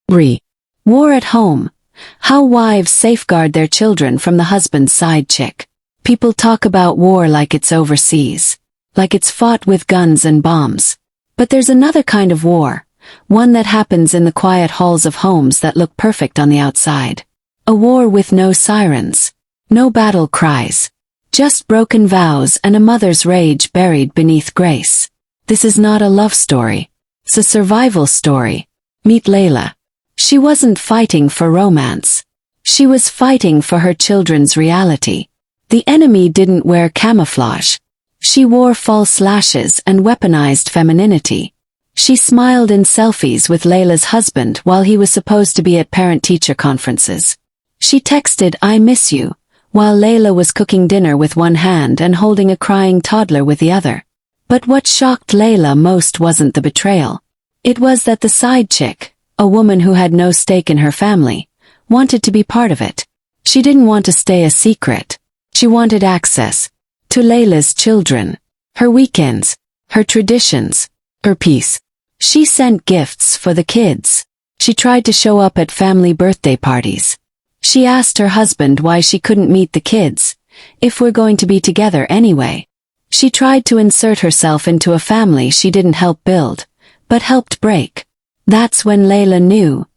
3. War at home. How wives safeguard their children from the husband's side chick. People talk about war like it's overseas, like it's fought with guns and bombs. But there's another kind of war, one that happens in the quiet halls of homes that look perfect on the outside. A war with no sirens, no battle cries, just broken vows and a mother's rage buried beneath grace. This is not a love story. It's a survival story. Meet Layla. She wasn't fighting for romance. She was fighting for her children's reality. The enemy didn't wear camouflage. She wore false lashes and weaponized femininity. She smiled in selfies with Layla's husband while he was supposed to be at parent-teacher conferences. She texted, "I miss you," while Layla was cooking dinner with one hand and holding a crying toddler with the other. But what shocked Layla most wasn't the betrayal. It was that the side chick, a woman who had no stake in her family, wanted to be part of it. She didn't want to stay a secret. She wanted access to Layla's children, her weekends, her traditions, her peace. She sent gifts for the kids. She tried to show up at family birthday parties. She asked her husband why she couldn't meet the kids, if we're going to be together anyway. She tried to insert herself into a family she didn't help build, but helped break. That's when Layla knew.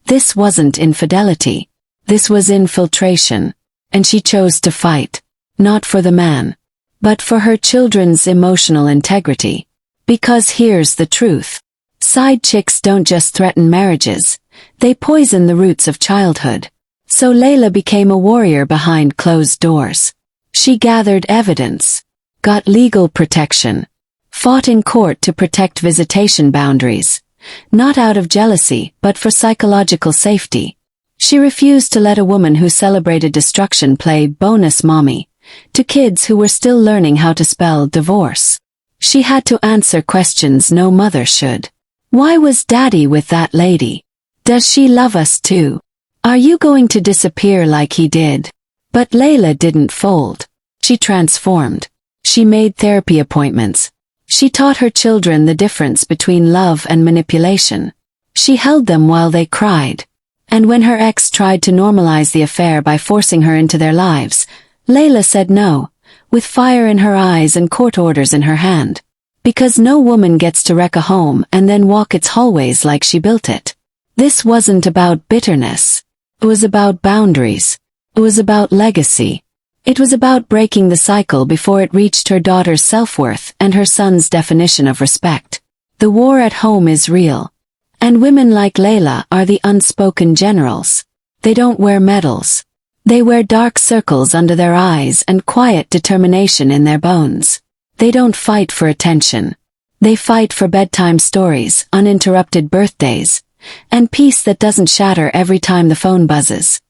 This wasn't infidelity. This was infiltration. And she chose to fight. Not for the man, but for her children's emotional integrity. Because here's the truth. Side chicks don't just threaten marriages. They poison the roots of childhood. So Layla became a warrior behind closed doors. She gathered evidence, got legal protection, fought in court to protect visitation boundaries, not out of jealousy but for psychological safety. She refused to let a woman who celebrated destruction play bonus mommy to kids who were still learning how to spell divorce. She had to answer questions no mother should. Why was Daddy with that lady? Does she love us too? Are you going to disappear like he did? But Layla didn't fold. She transformed. She made therapy appointments. She taught her children the difference between love and manipulation. She held them while they cried. And when her ex tried to normalize the affair by forcing her into their lives, Layla said no, with fire in her eyes and court orders in her hand. Because no woman gets to wreck a home and then walk its hallways like she built it. This wasn't about bitterness. It was about boundaries. It was about legacy. It was about breaking the cycle before it reached her daughter's self-worth and her son's definition of respect. The war at home is real. And women like Layla are the unspoken generals. They don't wear medals. They wear dark circles under their eyes and quiet determination in their bones. They don't fight for attention. They fight for bedtime stories, uninterrupted birthdays, and peace that doesn't shatter every time the phone buzzes.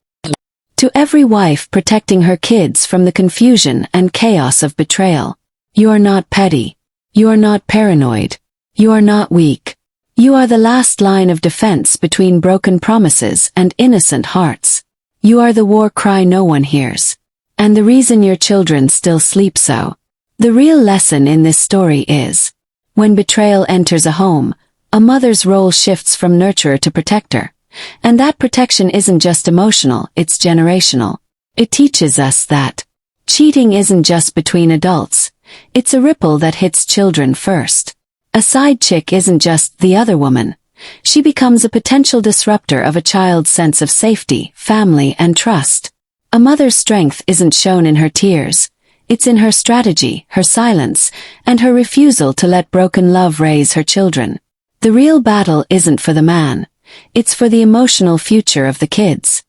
To every wife protecting her kids from the confusion and chaos of betrayal, you are not petty. You are not paranoid. You are not weak. You are the last line of defense between broken promises and innocent hearts. You are the war cry no one hears. And the reason your children still sleep so. The real lesson in this story is, when betrayal enters a home, a mother's role shifts from nurturer to protector. And that protection isn't just emotional, it's generational. It teaches us that cheating isn't just between adults. It's a ripple that hits children first. A side chick isn't just the other woman. She becomes a potential disruptor of a child's sense of safety, family, and trust. A mother's strength isn't shown in her tears. It's in her strategy, her silence, and her refusal to let broken love raise her children. The real battle isn't for the man. It's for the emotional future of the kids.